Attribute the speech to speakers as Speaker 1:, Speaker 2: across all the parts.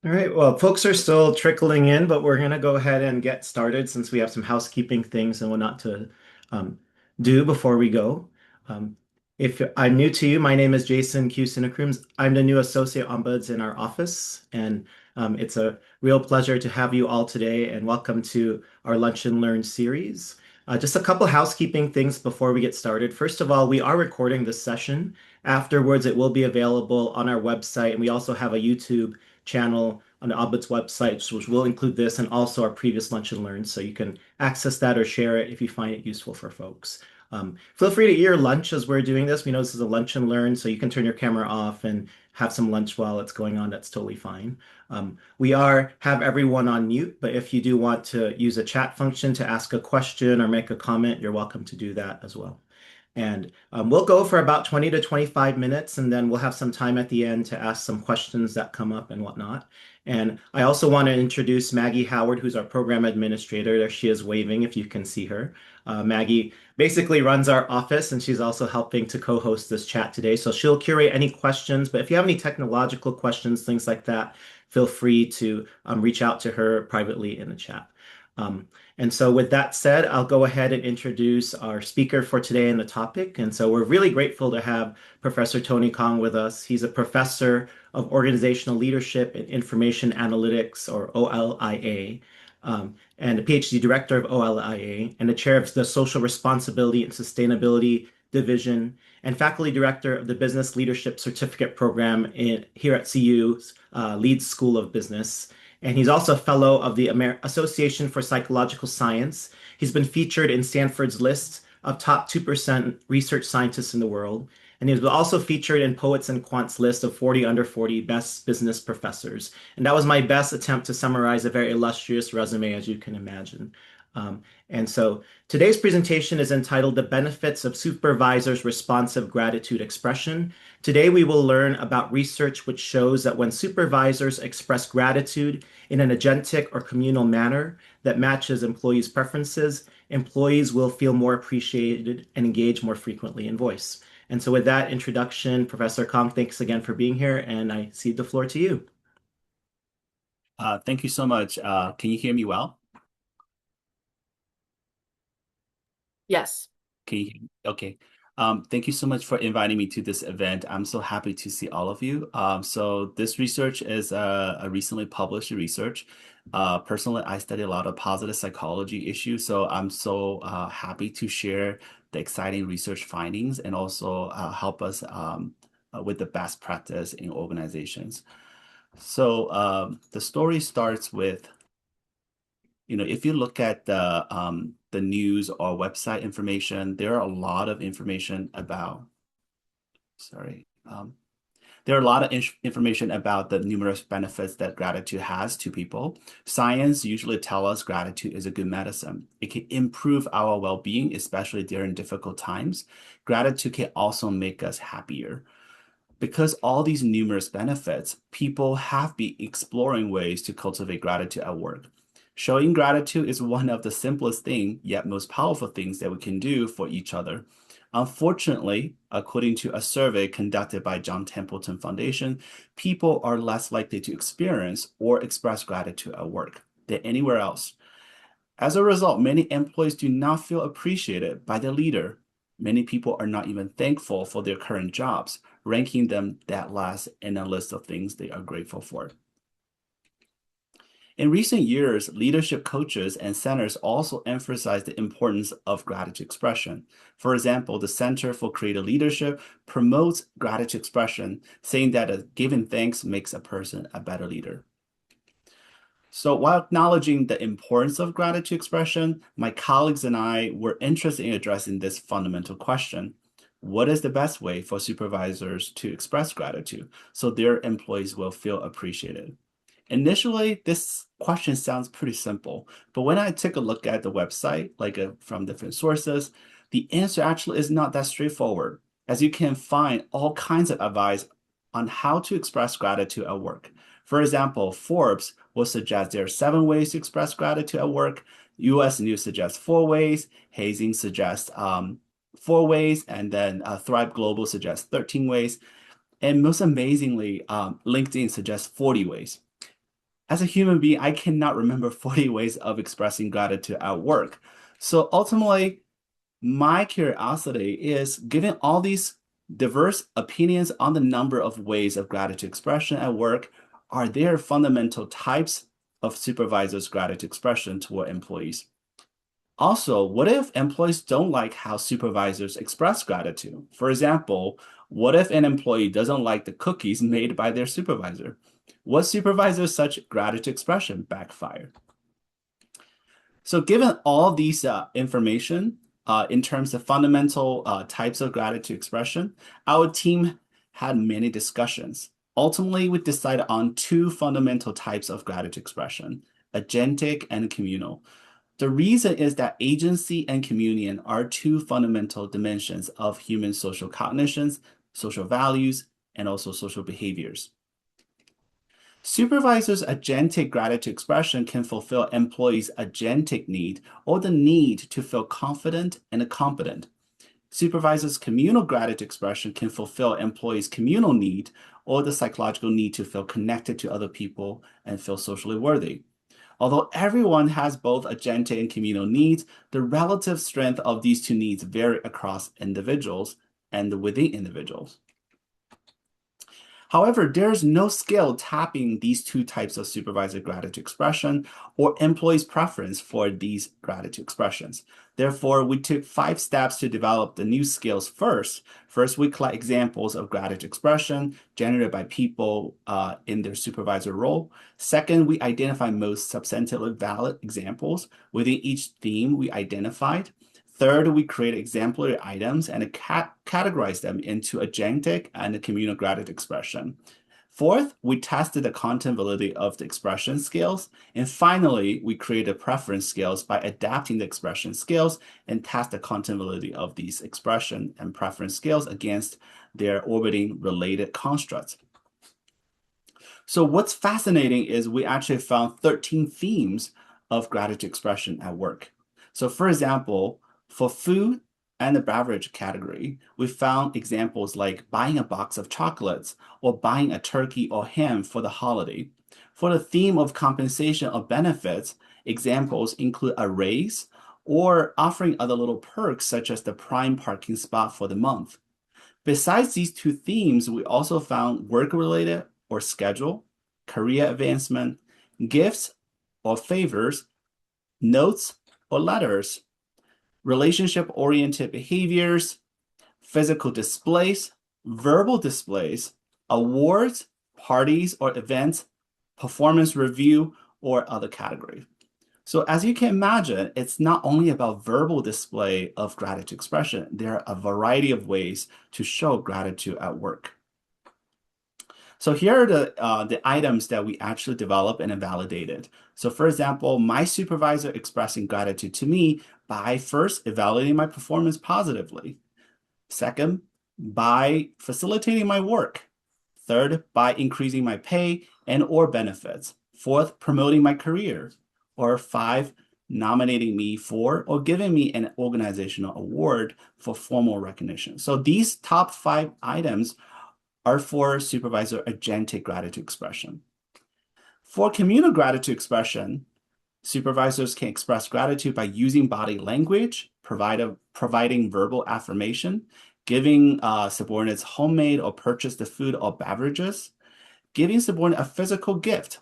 Speaker 1: All right, well, folks are still trickling in, but we're going to go ahead and get started since we have some housekeeping things and whatnot to um, do before we go. Um, if I'm new to you, my name is Jason Q. Sinacrooms. I'm the new Associate Ombuds in our office, and it's a real pleasure to have you all today, and welcome to our Lunch and Learn series. Just a couple housekeeping things before we get started. First of all, we are recording this session. Afterwards, it will be available on our website, and we also have a YouTube channel on the Ombuds website, which will include this and also our previous Lunch and Learn. So you can access that or share it if you find it useful for folks. Feel free to eat your lunch as we're doing this. We know this is a Lunch and Learn, so you can turn your camera off and have some lunch while it's going on. That's totally fine. We have everyone on mute, but if you do want to use a chat function to ask a question or make a comment, you're welcome to do that as well. And we'll go for about 20 to 25 minutes, and then we'll have some time at the end to ask some questions that come up and whatnot. And I also want to introduce Maggie Howard, who's our program administrator. There she is waving if you can see her. Maggie basically runs our office, and she's also helping to co-host this chat today. So she'll curate any questions, but if you have any technological questions, things like that, feel free to reach out to her privately in the chat. Um, and so with that said, I'll go ahead and introduce our speaker for today and the topic. And so we're really grateful to have Professor Tony Kong with us. He's a professor of organizational leadership and information analytics, or OLIA, and a PhD director of OLIA, and the chair of the Social Responsibility and Sustainability Division, and faculty director of the Business Leadership Certificate Program here at CU's Leeds School of Business. And he's also a fellow of the Association for Psychological Science. He's been featured in Stanford's list of top 2% research scientists in the world. And he was also featured in Poets and Quant's list of 40 under 40 best business professors. And that was my best attempt to summarize a very illustrious resume, as you can imagine. And so today's presentation is entitled The Benefits of Supervisors' Responsive Gratitude Expression. Today we will learn about research which shows that when supervisors express gratitude in an agentic or communal manner that matches employees' preferences, employees will feel more appreciated and engage more frequently in voice. And so with that introduction, Professor Kong, thanks again for being here, and I cede the floor to you.
Speaker 2: Thank you so much. Can you hear me well?
Speaker 3: Yes.
Speaker 2: Can you hear me? Okay. Thank you so much for inviting me to this event. I'm so happy to see all of you. So this research is a recently published research. Personally, I study a lot of positive psychology issues, so I'm so happy to share the exciting research findings and also help us with the best practice in organizations. So the story starts with if you look at the news or website information, there are a lot of information about, sorry, there are a lot of information about the numerous benefits that gratitude has to people. Science usually tell us gratitude is a good medicine. It can improve our well-being, especially during difficult times. Gratitude can also make us happier. Because all these numerous benefits, people have been exploring ways to cultivate gratitude at work. Showing gratitude is one of the simplest things, yet most powerful things that we can do for each other. Unfortunately, according to a survey conducted by John Templeton Foundation, people are less likely to experience or express gratitude at work than anywhere else. As a result, many employees do not feel appreciated by their leader. Many people are not even thankful for their current jobs, ranking them that last in a list of things they are grateful for. In recent years, leadership coaches and centers also emphasize the importance of gratitude expression. For example, the Center for Creative Leadership promotes gratitude expression, saying that giving thanks makes a person a better leader. So while acknowledging the importance of gratitude expression, my colleagues and I were interested in addressing this fundamental question. What is the best way for supervisors to express gratitude so their employees will feel appreciated? Initially, this question sounds pretty simple, but when I took a look at the website, from different sources, the answer actually is not that straightforward, as you can find all kinds of advice on how to express gratitude at work. For example, Forbes will suggest there are 7 ways to express gratitude at work. US News suggests 4 ways. Hazing suggests 4 ways. And then Thrive Global suggests 13 ways. And most amazingly, LinkedIn suggests 40 ways. As a human being, I cannot remember 40 ways of expressing gratitude at work. So ultimately, my curiosity is given all these diverse opinions on the number of ways of gratitude expression at work, are there fundamental types of supervisors' gratitude expression toward employees? Also, what if employees don't like how supervisors express gratitude? For example, what if an employee doesn't like the cookies made by their supervisor? What supervisors such gratitude expression backfire? So given all these information in terms of fundamental types of gratitude expression, our team had many discussions. Ultimately, we decided on two fundamental types of gratitude expression, agentic and communal. The reason is that agency and communion are two fundamental dimensions of human social cognitions, social values, and also social behaviors. Supervisors' agentic gratitude expression can fulfill employees' agentic need or the need to feel confident and competent. Supervisors' communal gratitude expression can fulfill employees' communal need or the psychological need to feel connected to other people and feel socially worthy. Although everyone has both agentic and communal needs, the relative strength of these two needs vary across individuals and within individuals. However, there's no scale tapping these two types of supervisor gratitude expression or employees' preference for these gratitude expressions. Therefore, we took 5 steps to develop the new skills first. First, we collect examples of gratitude expression generated by people in their supervisor role. Second, we identify most substantively valid examples within each theme we identified. Third, we create exemplary items and categorize them into agentic and communal gratitude expression. Fourth, we tested the content validity of the expression scales. And finally, we created preference scales by adapting the expression scales and test the content validity of these expression and preference scales against their orbiting related constructs. So what's fascinating is we actually found 13 themes of gratitude expression at work. So for example, for food and the beverage category, we found examples like buying a box of chocolates or buying a turkey or ham for the holiday. For the theme of compensation or benefits, examples include a raise or offering other little perks such as the prime parking spot for the month. Besides these two themes, we also found work-related or schedule, career advancement, gifts or favors, notes or letters, relationship-oriented behaviors, physical displays, verbal displays, awards, parties or events, performance review, or other category. So as you can imagine, it's not only about verbal display of gratitude expression. There are a variety of ways to show gratitude at work. So here are the items that we actually developed and validated. So for example, my supervisor expressing gratitude to me by first evaluating my performance positively. Second, by facilitating my work. Third, by increasing my pay and or benefits. Fourth, promoting my career. Or 5, nominating me for or giving me an organizational award for formal recognition. So these top 5 items are for supervisor agentic gratitude expression. For communal gratitude expression, supervisors can express gratitude by using body language, providing verbal affirmation, giving subordinates homemade or purchased food or beverages, giving subordinate a physical gift,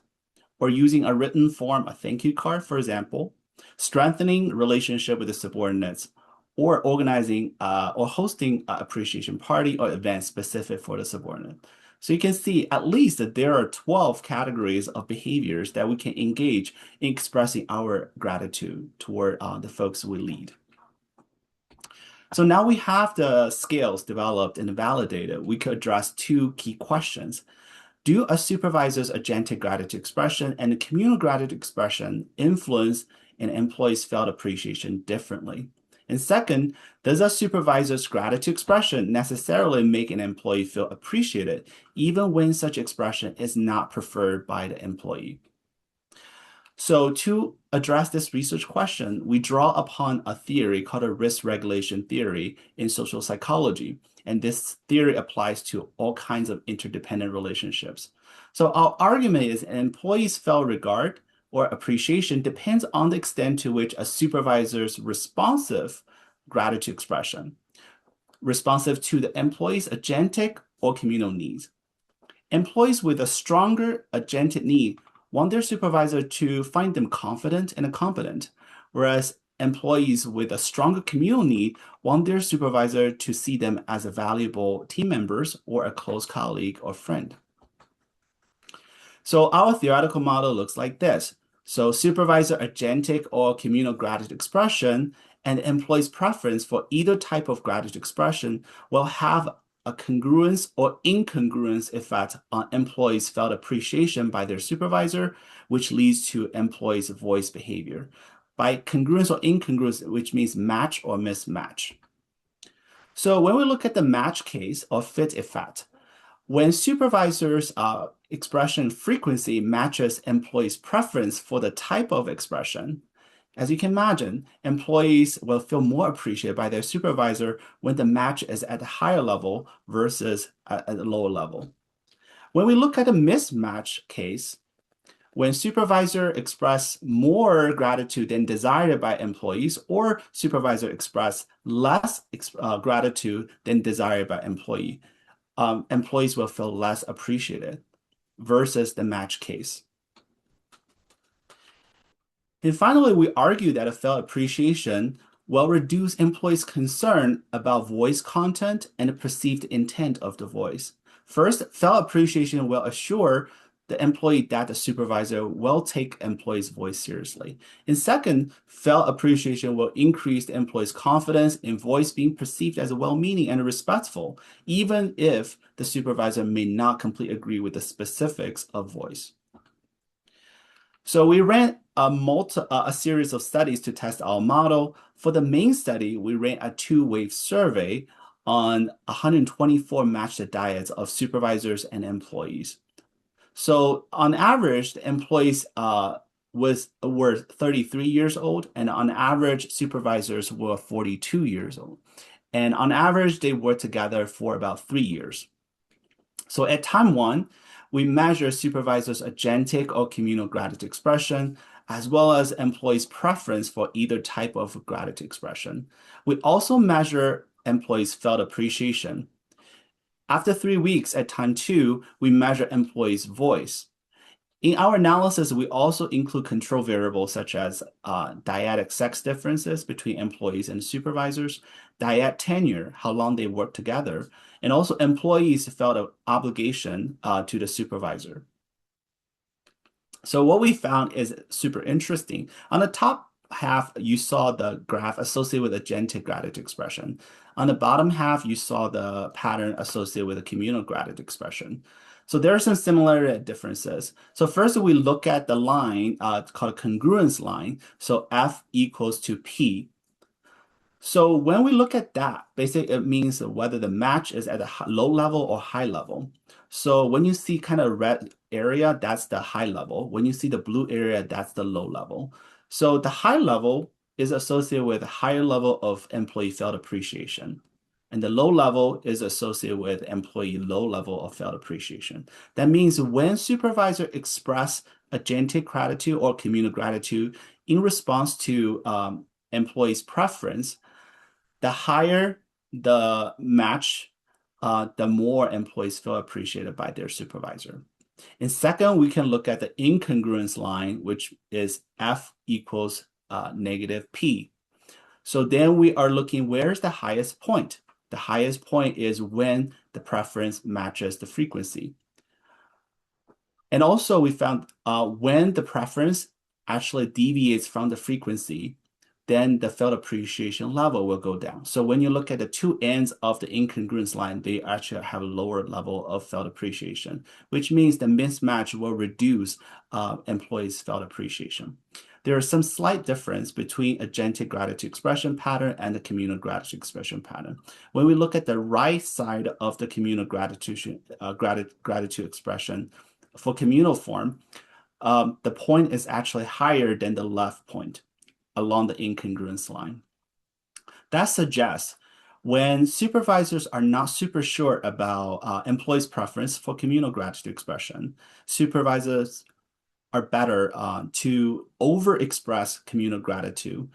Speaker 2: or using a written form, a thank you card, for example, strengthening relationship with the subordinates, or organizing or hosting an appreciation party or event specific for the subordinate. So you can see at least that there are 12 categories of behaviors that we can engage in expressing our gratitude toward the folks we lead. So now we have the scales developed and validated. We could address 2 key questions. Do a supervisor's agentic gratitude expression and the communal gratitude expression influence an employee's felt appreciation differently? And second, does a supervisor's gratitude expression necessarily make an employee feel appreciated, even when such expression is not preferred by the employee? So to address this research question, we draw upon a theory called a risk regulation theory in social psychology. And this theory applies to all kinds of interdependent relationships. So our argument is an employee's felt regard or appreciation depends on the extent to which a supervisor's responsive gratitude expression, responsive to the employee's agentic or communal needs. Employees with a stronger agentic need want their supervisor to find them confident and competent, whereas employees with a stronger communal need want their supervisor to see them as a valuable team members or a close colleague or friend. So our theoretical model looks like this. So supervisor agentic or communal gratitude expression and employee's preference for either type of gratitude expression will have a congruence or incongruence effect on employees' felt appreciation by their supervisor, which leads to employees' voice behavior. By congruence or incongruence, which means match or mismatch. So when we look at the match case or fit effect, when supervisors' expression frequency matches employees' preference for the type of expression, as you can imagine, employees will feel more appreciated by their supervisor when the match is at a higher level versus at a lower level. When we look at a mismatch case, when supervisor express more gratitude than desired by employees, or supervisor express less gratitude than desired by employees will feel less appreciated versus the match case. And finally, we argue that a felt appreciation will reduce employees' concern about voice content and the perceived intent of the voice. First, felt appreciation will assure the employee that the supervisor will take employee's voice seriously. And second, felt appreciation will increase the employee's confidence in voice being perceived as well-meaning and respectful, even if the supervisor may not completely agree with the specifics of voice. So we ran a series of studies to test our model. For the main study, we ran a two-wave survey on 124 matched diets of supervisors and employees. So on average, the employees were 33 years old, and on average, supervisors were 42 years old. And on average, they worked together for about 3 years. So at time one, we measure supervisors' agentic or communal gratitude expression, as well as employees' preference for either type of gratitude expression. We also measure employees' felt appreciation. After 3 weeks at time two, we measure employees' voice. In our analysis, we also include control variables such as dyadic sex differences between employees and supervisors, dyad tenure, how long they work together, and also employees felt an obligation to the supervisor. So what we found is super interesting. On the top half, you saw the graph associated with agentic gratitude expression. On the bottom half, you saw the pattern associated with a communal gratitude expression. So there are some similar differences. So first, we look at the line called congruence line. So F equals to P. So when we look at that, basically it means whether the match is at a low level or high level. So when you see kind of red area, that's the high level. When you see the blue area, that's the low level. So the high level is associated with a higher level of employee felt appreciation. And the low level is associated with employee low level of felt appreciation. That means when supervisor express agentic gratitude or communal gratitude in response to employees' preference, the higher the match, the more employees feel appreciated by their supervisor. And second, we can look at the incongruence line, which is F equals negative P. So then we are looking, where's the highest point? The highest point is when the preference matches the frequency. And also we found when the preference actually deviates from the frequency, then the felt appreciation level will go down. So when you look at the two ends of the incongruence line, they actually have a lower level of felt appreciation, which means the mismatch will reduce employees' felt appreciation. There is some slight difference between agentic gratitude expression pattern and the communal gratitude expression pattern. When we look at the right side of the communal gratitude expression, for communal form, the point is actually higher than the left point along the incongruence line. That suggests when supervisors are not super sure about employees' preference for communal gratitude expression, supervisors are better to over-express communal gratitude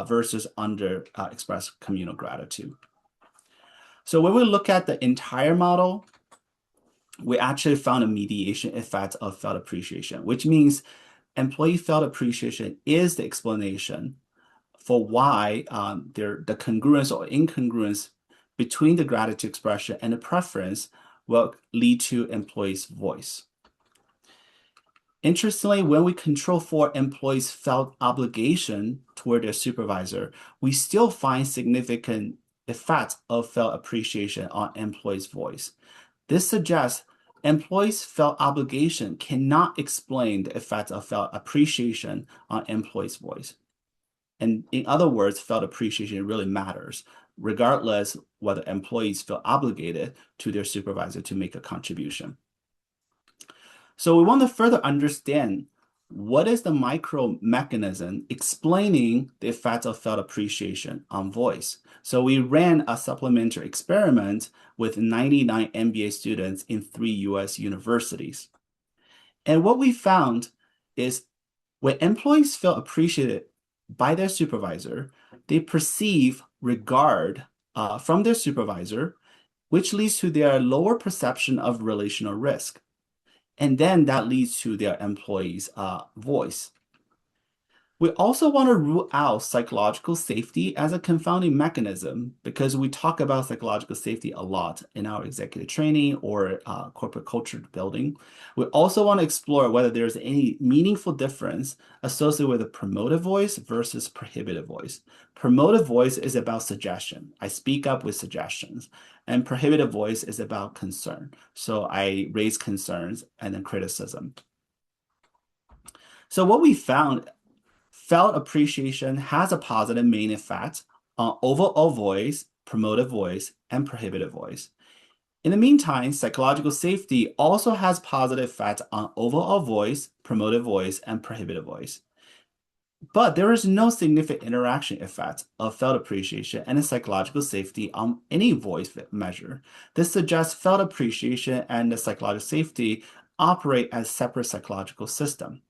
Speaker 2: versus under-express communal gratitude. So when we look at the entire model, we actually found a mediation effect of felt appreciation, which means employee felt appreciation is the explanation for why the congruence or incongruence between the gratitude expression and the preference will lead to employees' voice. Interestingly, when we control for employees' felt obligation toward their supervisor, we still find significant effects of felt appreciation on employees' voice. This suggests employees' felt obligation cannot explain the effect of felt appreciation on employees' voice. And in other words, felt appreciation really matters, regardless whether employees feel obligated to their supervisor to make a contribution. So we want to further understand what is the micro mechanism explaining the effect of felt appreciation on voice. So we ran a supplementary experiment with 99 MBA students in 3 US universities. And what we found is when employees feel appreciated by their supervisor, they perceive regard from their supervisor, which leads to their lower perception of relational risk. And then that leads to their employees' voice. We also want to rule out psychological safety as a confounding mechanism because we talk about psychological safety a lot in our executive training or corporate culture building. We also want to explore whether there's any meaningful difference associated with a promotive voice versus prohibitive voice. Promotive voice is about suggestion. I speak up with suggestions. And prohibitive voice is about concern. So I raise concerns and then criticism. So what we found, felt appreciation has a positive main effect on overall voice, promotive voice, and prohibitive voice. In the meantime, psychological safety also has positive effects on overall voice, promotive voice, and prohibitive voice. But there is no significant interaction effect of felt appreciation and psychological safety on any voice measure. This suggests felt appreciation and the psychological safety operate as separate psychological systems.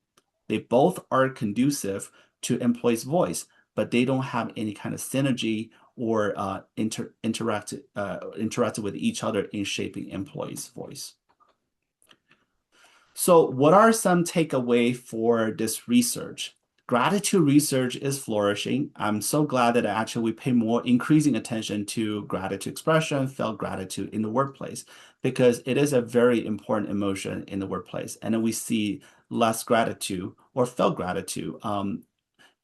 Speaker 2: They both are conducive to employees' voice, but they don't have any kind of synergy or interact with each other in shaping employees' voice. So what are some takeaways for this research? Gratitude research is flourishing. I'm so glad that actually we pay more increasing attention to gratitude expression, felt gratitude in the workplace, because it is a very important emotion in the workplace. And then we see less gratitude or felt gratitude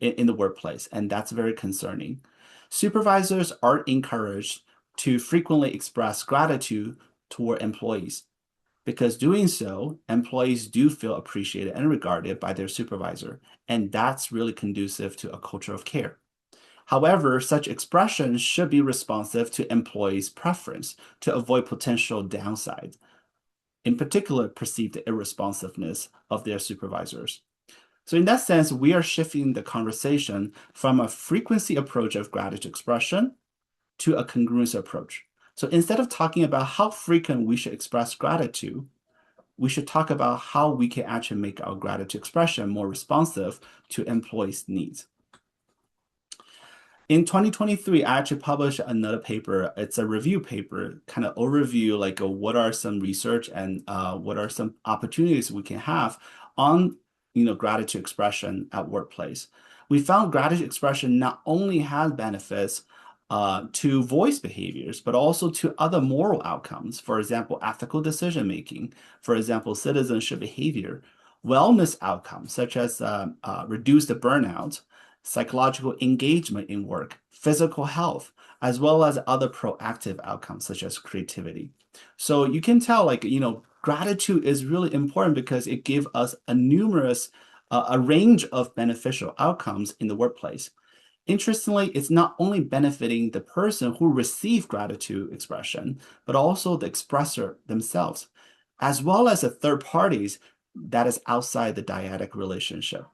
Speaker 2: in the workplace, and that's very concerning. Supervisors are encouraged to frequently express gratitude toward employees, because doing so, employees do feel appreciated and regarded by their supervisor, and that's really conducive to a culture of care. However, such expressions should be responsive to employees' preference to avoid potential downsides, in particular, perceived irresponsiveness of their supervisors. So in that sense, we are shifting the conversation from a frequency approach of gratitude expression to a congruence approach. So instead of talking about how frequent we should express gratitude, we should talk about how we can actually make our gratitude expression more responsive to employees' needs. In 2023, I actually published another paper. It's a review paper, kind of overview, like what are some research and what are some opportunities we can have on gratitude expression at workplace. We found gratitude expression not only has benefits to voice behaviors, but also to other moral outcomes. For example, ethical decision making, for example, citizenship behavior, wellness outcomes such as reduced burnout, psychological engagement in work, physical health, as well as other proactive outcomes such as creativity. So you can tell, gratitude is really important because it gives us a range of beneficial outcomes in the workplace. Interestingly, it's not only benefiting the person who received gratitude expression, but also the expressor themselves, as well as the third parties that is outside the dyadic relationship.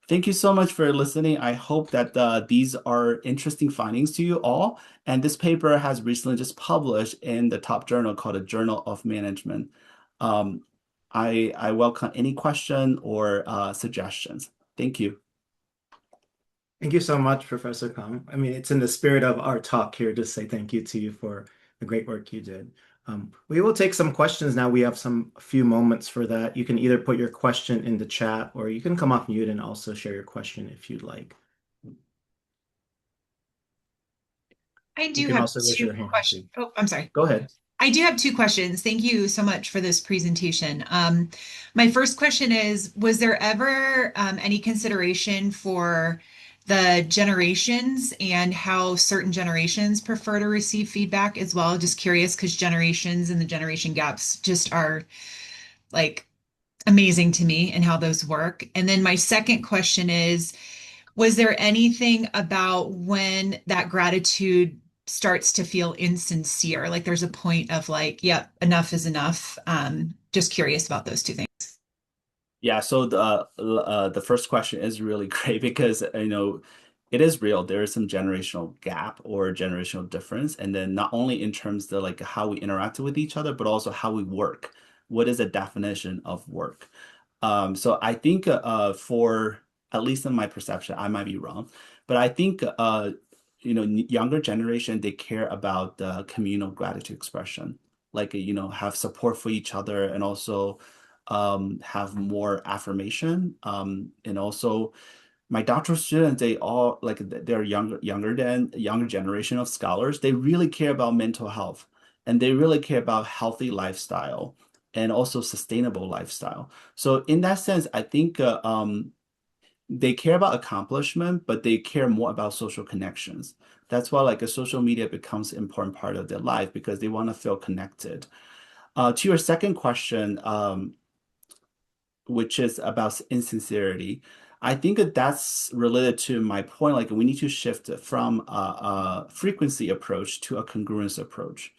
Speaker 2: Thank you so much for listening. I hope that these are interesting findings to you all. And this paper has recently just published in the top journal called the Journal of Management. Um, I welcome any question or suggestions. Thank you.
Speaker 1: Thank you so much, Professor Kang. I mean, it's in the spirit of our talk here to say thank you to you for the great work you did. We will take some questions now. We have a few moments for that. You can either put your question in the chat or you can come off mute and also share your question if you'd like.
Speaker 4: I
Speaker 1: You
Speaker 4: do
Speaker 1: can
Speaker 4: have
Speaker 1: also raise
Speaker 4: two
Speaker 1: your hand
Speaker 4: questions.
Speaker 1: too.
Speaker 4: Oh, I'm sorry.
Speaker 1: Go ahead.
Speaker 4: I do have two questions. Thank you so much for this presentation. My first question is, was there ever any consideration for the generations and how certain generations prefer to receive feedback as well? Just curious because generations and the generation gaps just are like amazing to me and how those work. And then my second question is, was there anything about when that gratitude starts to feel insincere? Like there's a point of like, yep, enough is enough. Just curious about those two things.
Speaker 2: Yeah, so the first question is really great because it is real. There is some generational gap or generational difference, and then not only in terms of like how we interact with each other, but also how we work. What is the definition of work? So I think for at least in my perception, I might be wrong, but I think younger generation they care about the communal gratitude expression, like have support for each other and also have more affirmation. And also my doctoral students, they all like they're younger generation of scholars. They really care about mental health and they really care about healthy lifestyle and also sustainable lifestyle. So in that sense, I think they care about accomplishment, but they care more about social connections. That's why like a social media becomes an important part of their life because they want to feel connected. To your second question, which is about insincerity. I think that that's related to my point. Like we need to shift from a frequency approach to a congruence approach.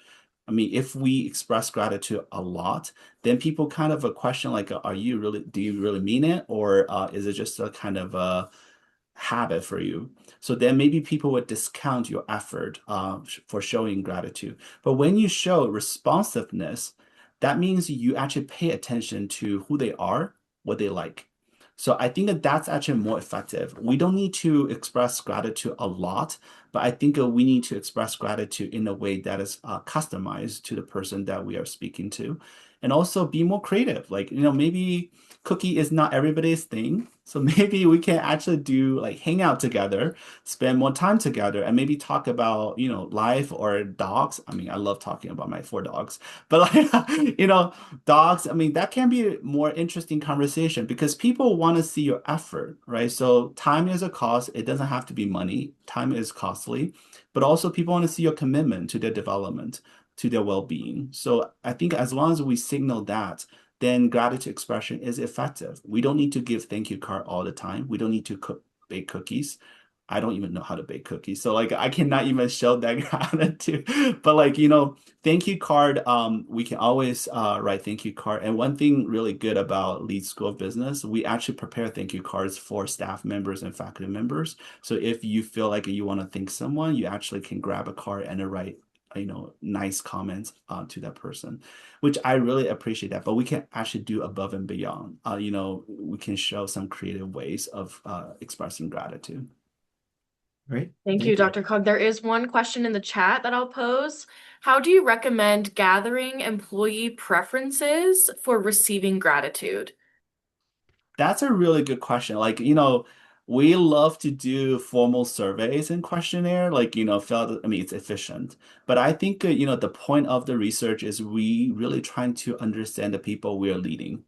Speaker 2: I mean, if we express gratitude a lot, then people kind of a question like, do you really mean it? Or is it just a kind of a habit for you? So then maybe people would discount your effort for showing gratitude. But when you show responsiveness, that means you actually pay attention to who they are, what they like. So I think that that's actually more effective. We don't need to express gratitude a lot, but I think we need to express gratitude in a way that is customized to the person that we are speaking to, and also be more creative. Like, maybe cookie is not everybody's thing. So maybe we can actually do like hang out together, spend more time together, and maybe talk about, life or dogs. I mean, I love talking about my four dogs, but like, dogs, I mean, that can be a more interesting conversation because people want to see your effort, right? So time is a cost. It doesn't have to be money. Time is costly, but also people want to see your commitment to their development, to their well-being. So I think as long as we signal that, then gratitude expression is effective. We don't need to give thank you card all the time. We don't need to bake cookies. I don't even know how to bake cookies. So like I cannot even show that gratitude. But like, thank you card, we can always write thank you card. And one thing really good about Leeds School of Business, we actually prepare thank you cards for staff members and faculty members. So if you feel like you want to thank someone, you actually can grab a card and write nice comments to that person, which I really appreciate that. But we can actually do above and beyond. We can show some creative ways of expressing gratitude.
Speaker 1: Great.
Speaker 3: Thank you, Dr. Cog. There is one question in the chat that I'll pose. How do you recommend gathering employee preferences for receiving gratitude?
Speaker 2: That's a really good question. Like, we love to do formal surveys and questionnaire, like, I mean, it's efficient. But I think, the point of the research is we really trying to understand the people we are leading.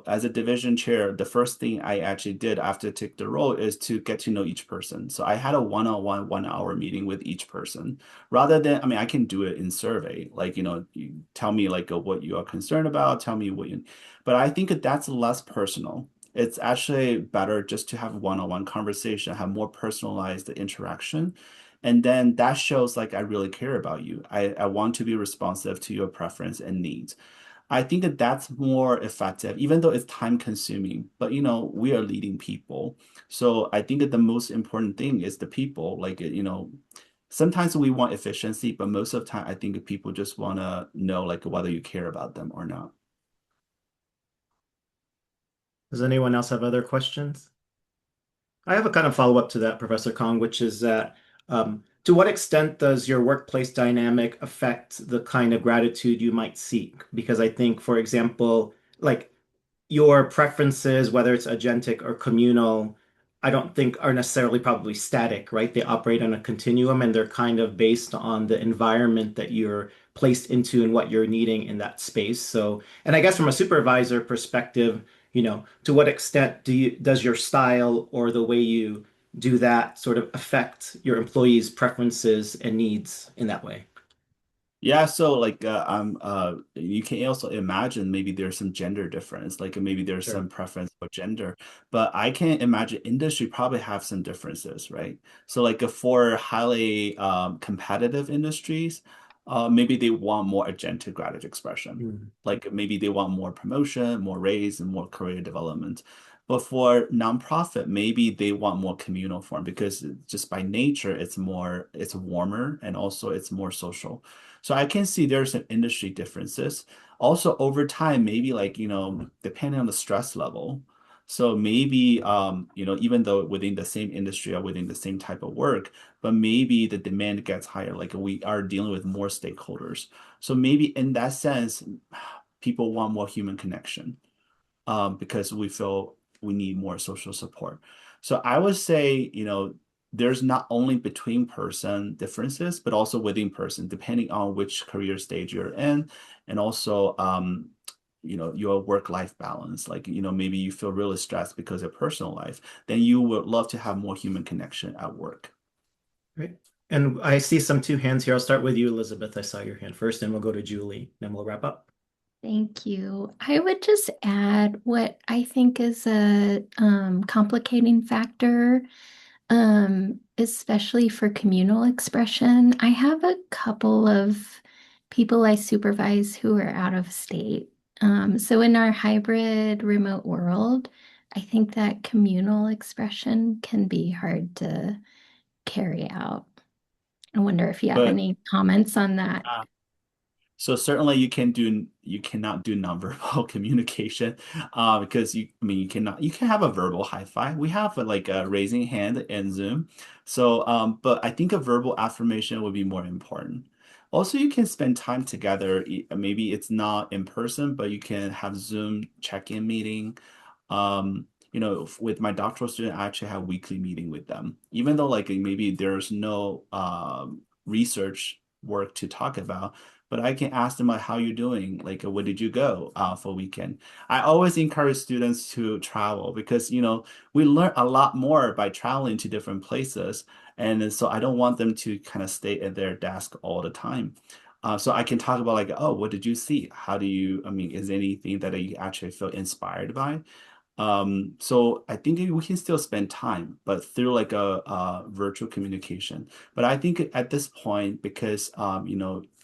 Speaker 2: As a division chair, the first thing I actually did after I took the role is to get to know each person. So I had a one-on-one 1 hour meeting with each person rather than, I mean, I can do it in survey, like, you tell me like what you are concerned about, tell me but I think that's less personal. It's actually better just to have one-on-one conversation, have more personalized interaction. And then that shows like I really care about you. I want to be responsive to your preference and needs. I think that that's more effective, even though it's time consuming. But we are leading people. So I think that the most important thing is the people. Like, sometimes we want efficiency, but most of the time I think people just want to know like whether you care about them or not.
Speaker 1: Does anyone else have other questions? I have a kind of follow-up to that, Professor Kong, which is that to what extent does your workplace dynamic affect the kind of gratitude you might seek? Because I think, for example, like your preferences, whether it's agentic or communal, I don't think are necessarily probably static, right? They operate on a continuum and they're kind of based on the environment that you're placed into and what you're needing in that space. So, and I guess from a supervisor perspective, to what extent does your style or the way you do that sort of affect your employees' preferences and needs in that way?
Speaker 2: Yeah, so like you can also imagine maybe there's some gender difference, like maybe there's
Speaker 1: Sure.
Speaker 2: some preference for gender, but I can imagine industry probably have some differences, right? So like for highly competitive industries, maybe they want more agentic gratitude expression.
Speaker 1: Mm.
Speaker 2: Like maybe they want more promotion, more raise, and more career development. But for nonprofit, maybe they want more communal form because just by nature it's warmer and also it's more social. So I can see there's some industry differences. Also, over time, maybe like, depending on the stress level. So maybe, even though within the same industry or within the same type of work, but maybe the demand gets higher. Like we are dealing with more stakeholders. So maybe in that sense, people want more human connection because we feel we need more social support. So I would say, there's not only between person differences, but also within person, depending on which career stage you're in, and also, your work-life balance. Like, maybe you feel really stressed because of personal life, then you would love to have more human connection at work.
Speaker 1: Great. And I see some two hands here. I'll start with you, Elizabeth. I saw your hand first, and we'll go to Julie, then we'll wrap up.
Speaker 5: Thank you. I would just add what I think is a complicating factor, especially for communal expression. I have a couple of people I supervise who are out of state. So in our hybrid remote world, I think that communal expression can be hard to carry out. I wonder if you have
Speaker 2: But
Speaker 5: any comments on that.
Speaker 2: So certainly you cannot do nonverbal communication because you can have a verbal high five. We have like a raising hand in Zoom. So but I think a verbal affirmation would be more important. Also, you can spend time together. Maybe it's not in person, but you can have Zoom check-in meeting. With my doctoral student, I actually have weekly meeting with them. Even though like maybe there's no research work to talk about, but I can ask them like, how you doing? Like, where did you go for weekend? I always encourage students to travel because, we learn a lot more by traveling to different places. And so I don't want them to kind of stay at their desk all the time. So I can talk about like, oh, what did you see? Is there anything that you actually feel inspired by? So I think we can still spend time, but through like a virtual communication. But I think at this point, because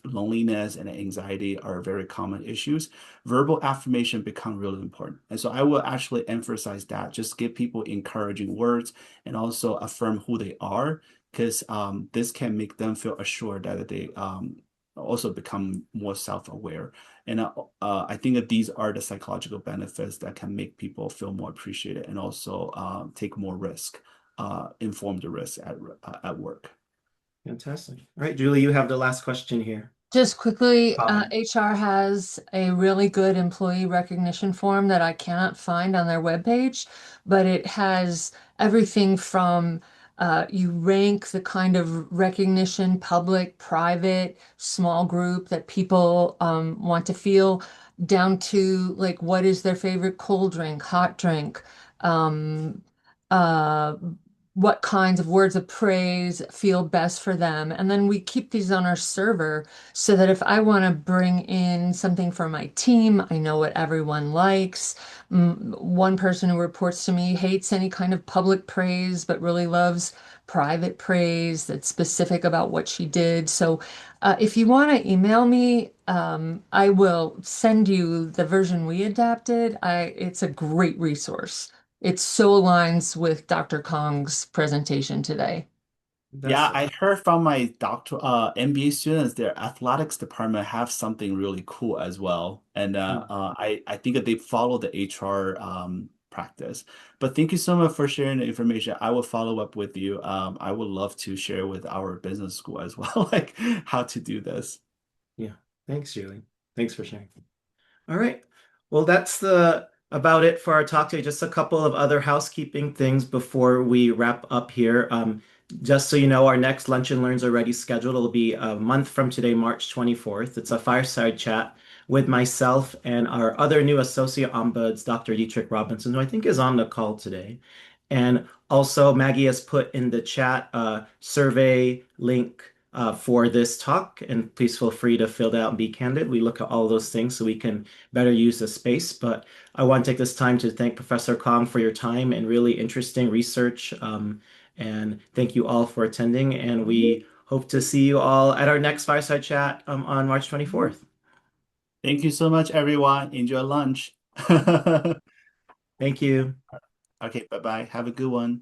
Speaker 2: loneliness and anxiety are very common issues, verbal affirmation become really important. And so I will actually emphasize that, just give people encouraging words and also affirm who they are, because this can make them feel assured that they also become more self-aware. And I think that these are the psychological benefits that can make people feel more appreciated and also take more risk, inform the risk at work.
Speaker 1: Fantastic. All right, Julie, you have the last question here.
Speaker 6: Just quickly,
Speaker 1: Comment.
Speaker 6: HR has a really good employee recognition form that I cannot find on their webpage, but it has everything from you rank the kind of recognition, public, private, small group that people want to feel, down to like what is their favorite cold drink, hot drink, um, uh, what kinds of words of praise feel best for them. And then we keep these on our server so that if I want to bring in something for my team, I know what everyone likes. One person who reports to me hates any kind of public praise, but really loves private praise that's specific about what she did. So if you want to email me, I will send you the version we adapted. It's a great resource. It so aligns with Dr. Kong's presentation today.
Speaker 2: Yeah,
Speaker 1: That's
Speaker 2: I heard from my MBA students, their athletics department have something really cool as well. And I think that they follow the HR practice. But thank you so much for sharing the information. I will follow up with you. I would love to share with our business school as well, like how to do this.
Speaker 1: yeah. Thanks, Julie. Thanks for sharing. All right. Well, that's the about it for our talk today. Just a couple of other housekeeping things before we wrap up here. Just so you know, our next Lunch and Learn's already scheduled. It'll be a month from today, March 24th. It's a fireside chat with myself and our other new associate ombuds, Dr. Dietrich Robinson, who I think is on the call today. And also, Maggie has put in the chat a survey link for this talk, and please feel free to fill that out and be candid. We look at all those things so we can better use the space. But I want to take this time to thank Professor Kong for your time and really interesting research. And thank you all for attending. And we hope to see you all at our next fireside chat on March 24th.
Speaker 2: Thank you so much, everyone. Enjoy lunch.
Speaker 1: Thank you.
Speaker 2: Okay, bye-bye. Have a good one.